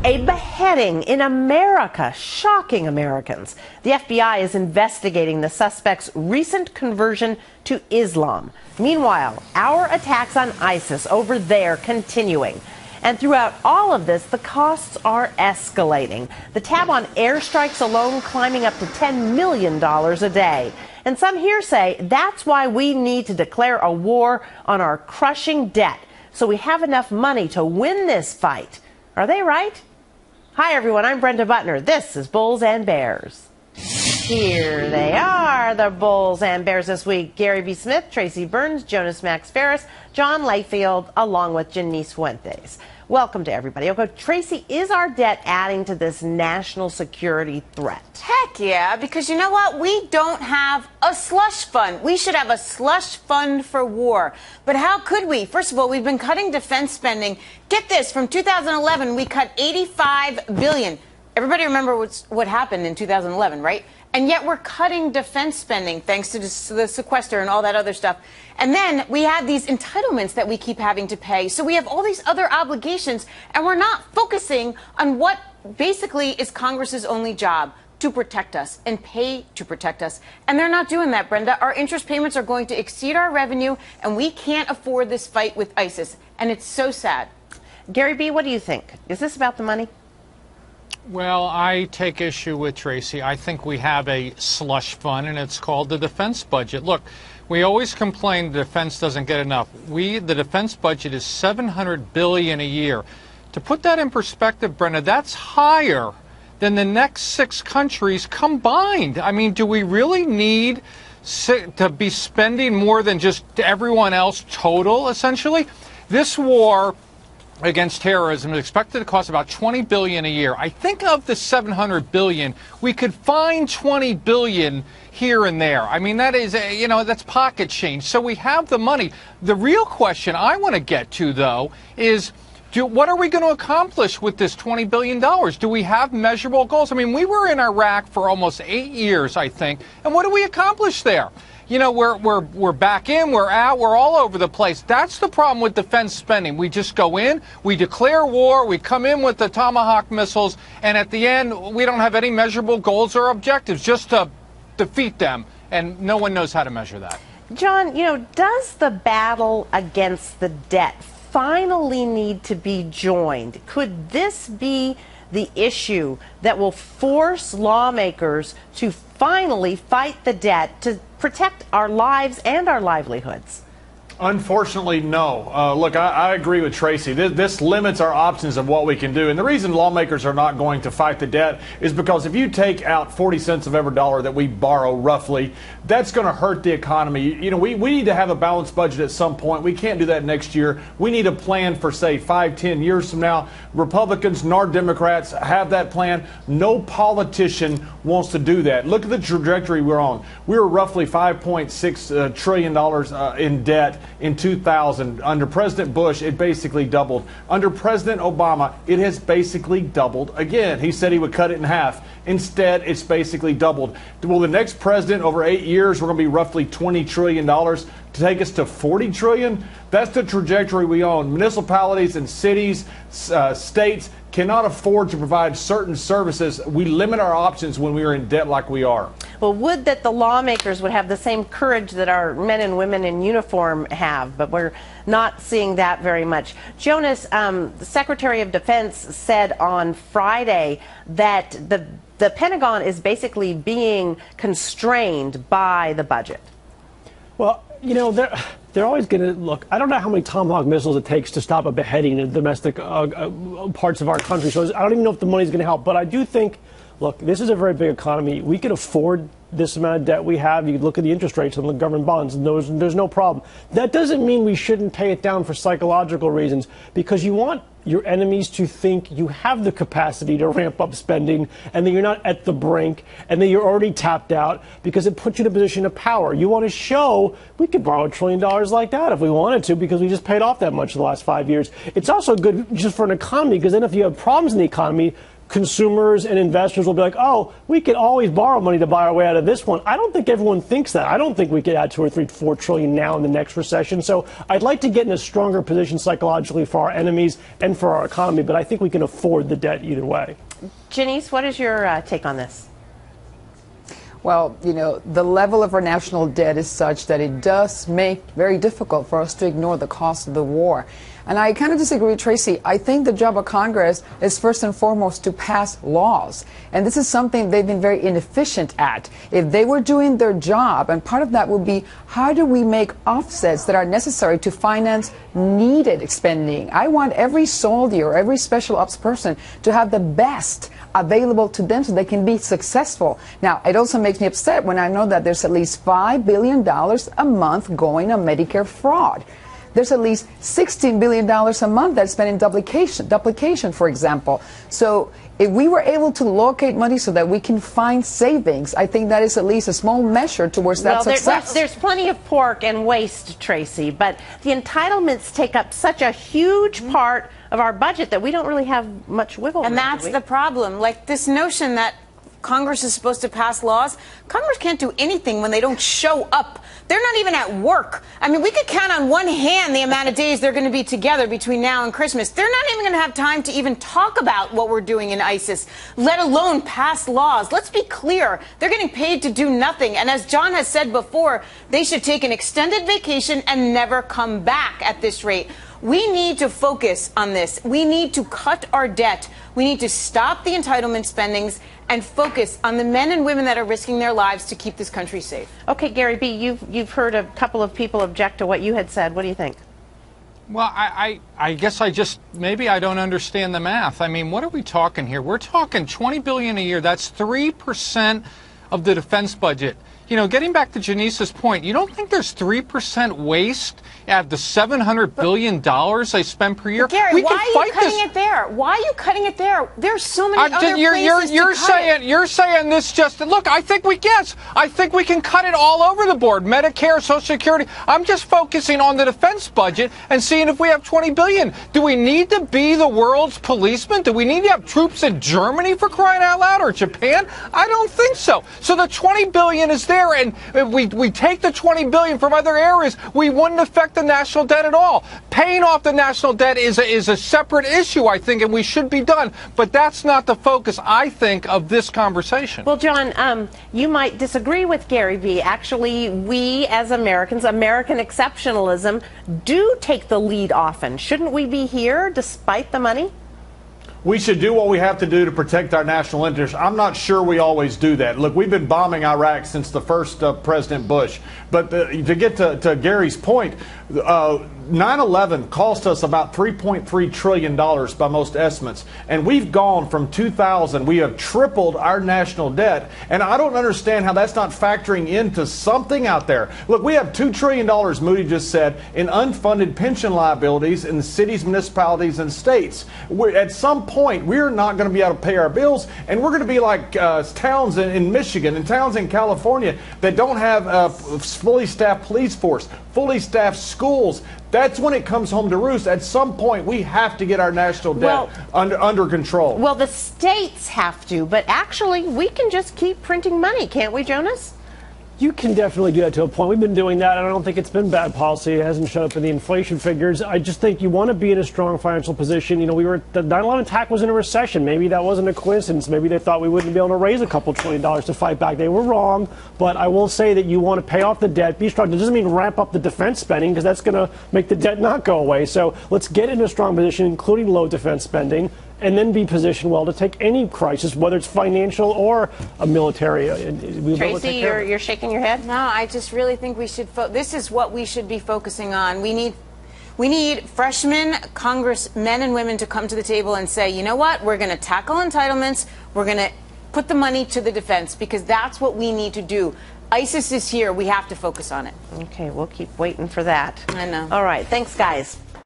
A beheading in America, shocking Americans. The FBI is investigating the suspect's recent conversion to Islam. Meanwhile, our attacks on ISIS over there continuing. And throughout all of this, the costs are escalating. The tab on airstrikes alone climbing up to $10 million a day. And some here say that's why we need to declare a war on our crushing debt, so we have enough money to win this fight. Are they right? Hi, everyone. I'm Brenda Butner. This is Bulls and Bears. Here they are, the Bulls and Bears this week. Gary B. Smith, Tracy Burns, Jonas Max Ferris, John Layfield, along with Janice Fuentes. Welcome to everybody. Okay, Tracy, is our debt adding to this national security threat? Heck yeah, because you know what? We don't have a slush fund. We should have a slush fund for war. But how could we? First of all, we've been cutting defense spending. Get this, from 2011, we cut $85 billion. Everybody remember what happened in 2011, right? And yet we're cutting defense spending thanks to the sequester and all that other stuff. And then we have these entitlements that we keep having to pay. So we have all these other obligations, and we're not focusing on what basically is Congress's only job, to protect us and pay to protect us. And they're not doing that, Brenda. Our interest payments are going to exceed our revenue, and we can't afford this fight with ISIS. And it's so sad. Gary B., what do you think? Is this about the money? Well, I take issue with Tracy. I think we have a slush fund, and it's called the defense budget. Look, we always complain the defense doesn't get enough. The defense budget is $700 billion a year. To put that in perspective, Brenda, that's higher than the next 6 countries combined. I mean, do we really need to be spending more than just everyone else total, essentially? This war against terrorism is expected to cost about $20 billion a year. I think of the $700 billion, we could find $20 billion here and there. I mean, that is, that's pocket change. So we have the money. The real question I want to get to, though, is what are we going to accomplish with this $20 billion? Do we have measurable goals? I mean, we were in Iraq for almost 8 years, I think. And what do we accomplish there? You know, we're back in, we're out, we're all over the place. That's the problem with defense spending. We just go in, we declare war, we come in with the Tomahawk missiles, and at the end, we don't have any measurable goals or objectives, just to defeat them. And no one knows how to measure that. John, does the battle against the debt finally need to be joined? Could this be the issue that will force lawmakers to finally fight the debt to protect our lives and our livelihoods? Unfortunately, no. Look, I agree with Tracy. This limits our options of what we can do. And the reason lawmakers are not going to fight the debt is because if you take out 40 cents of every dollar that we borrow, roughly, that's going to hurt the economy. We need to have a balanced budget at some point. We can't do that next year. We need a plan for, say, 5-10 years from now. Republicans nor Democrats have that plan. No politician wants to do that. Look at the trajectory we're on. We were roughly $5.6 trillion in debt in 2000. Under President Bush, it basically doubled. Under President Obama, it has basically doubled again. He said he would cut it in half. Instead, it's basically doubled. Will the next president, over 8 years, we're going to be roughly $20 trillion to take us to $40 trillion? That's the trajectory we own. Municipalities and cities, states cannot afford to provide certain services. We limit our options when we are in debt like we are. Well, would that the lawmakers would have the same courage that our men and women in uniform have, but we're not seeing that very much. Jonas, the Secretary of Defense said on Friday that the Pentagon is basically being constrained by the budget. Well, they're always going to look. I don't know how many Tomahawk missiles it takes to stop a beheading in domestic parts of our country. So I don't even know if the money's going to help. But I do think, look, this is a very big economy. We could afford this amount of debt we have. You look at the interest rates on the government bonds, and there's no problem. That doesn't mean we shouldn't pay it down for psychological reasons, because you want your enemies to think you have the capacity to ramp up spending and that you're not at the brink and that you're already tapped out, because it puts you in a position of power. You want to show we could borrow $1 trillion like that if we wanted to, because we just paid off that much in the last 5 years. It's also good just for an economy, because then if you have problems in the economy, consumers and investors will be like, oh, we can always borrow money to buy our way out of this one. I don't think everyone thinks that. I don't think we could add 2 or 3, 4 trillion now in the next recession. So I'd like to get in a stronger position psychologically for our enemies and for our economy, but I think we can afford the debt either way. Janice, what is your take on this? Well, you know, the level of our national debt is such that it does make very difficult for us to ignore the cost of the war. And I kind of disagree with Tracy. I think the job of Congress is first and foremost to pass laws. And this is something they've been very inefficient at. If they were doing their job, and part of that would be, how do we make offsets that are necessary to finance needed spending? I want every soldier or every special ops person to have the best available to them so they can be successful. Now, it also makes me upset when I know that there's at least $5 billion a month going on Medicare fraud. There's at least $16 billion a month that's spent in duplication, for example. So if we were able to locate money so that we can find savings, I think that is at least a small measure towards that success. There's plenty of pork and waste, Tracy, but the entitlements take up such a huge part of our budget that we don't really have much wiggle room. And that's the problem. Like this notion that Congress is supposed to pass laws. Congress can't do anything when they don't show up. They're not even at work. I mean, we could count on one hand the amount of days they're going to be together between now and Christmas. They're not even going to have time to even talk about what we're doing in ISIS, let alone pass laws. Let's be clear. They're getting paid to do nothing. And as John has said before, they should take an extended vacation and never come back at this rate. We need to focus on this. We need to cut our debt. We need to stop the entitlement spendings and focus on the men and women that are risking their lives to keep this country safe. Okay, Gary B., you've heard a couple of people object to what you had said. What do you think? Well, I guess maybe I don't understand the math. I mean, what are we talking here? We're talking $20 billion a year. That's 3% of the defense budget. You know, getting back to Janice's point, you don't think there's 3% waste at the $700 billion they spend per year? Gary, why are you cutting it there? Why are you cutting it there? There's so many other places to cut it. You're saying this just, look, I think we can cut it all over the board. Medicare, Social Security. I'm just focusing on the defense budget and seeing if we have $20 billion. Do we need to be the world's policeman? Do we need to have troops in Germany, for crying out loud, or Japan? I don't think so. So the $20 billion is there. And if we take the $20 billion from other areas, we wouldn't affect the national debt at all. Paying off the national debt is a separate issue, I think, and we should be done. But that's not the focus, I think, of this conversation. Well, John, you might disagree with Gary B. Actually, we as Americans, American exceptionalism, do take the lead often. Shouldn't we be here despite the money? We should do what we have to do to protect our national interests. I'm not sure we always do that. Look, we've been bombing Iraq since the first President Bush. But to get to Gary's point, 9/11 cost us about $3.3 trillion by most estimates. And we've gone from 2000, we have tripled our national debt. And I don't understand how that's not factoring into something out there. Look, we have $2 trillion, Moody just said, in unfunded pension liabilities in the cities, municipalities, and states. At some point, we're not going to be able to pay our bills, and we're going to be like towns in Michigan and towns in California that don't have a fully staffed police force, fully staffed schools. That's when it comes home to roost. At some point, we have to get our national debt under control. Well, the states have to, but actually, we can just keep printing money, can't we, Jonas? You can definitely do that to a point. We've been doing that, and I don't think it's been bad policy. It hasn't shown up in the inflation figures. I just think you want to be in a strong financial position. You know, the 9/11 attack was in a recession. Maybe that wasn't a coincidence. Maybe they thought we wouldn't be able to raise a couple $1 trillion to fight back. They were wrong, but I will say that you want to pay off the debt, be strong. It doesn't mean ramp up the defense spending, because that's going to make the debt not go away. So let's get in a strong position, including low defense spending, and then be positioned well to take any crisis, whether it's financial or a military. Tracy, you're shaking your head? No, I just really think we should. This is what we should be focusing on. We need freshman congressmen and women to come to the table and say, you know what, we're going to tackle entitlements. We're going to put the money to the defense, because that's what we need to do. ISIS is here. We have to focus on it. Okay, we'll keep waiting for that. I know. All right, thanks, guys.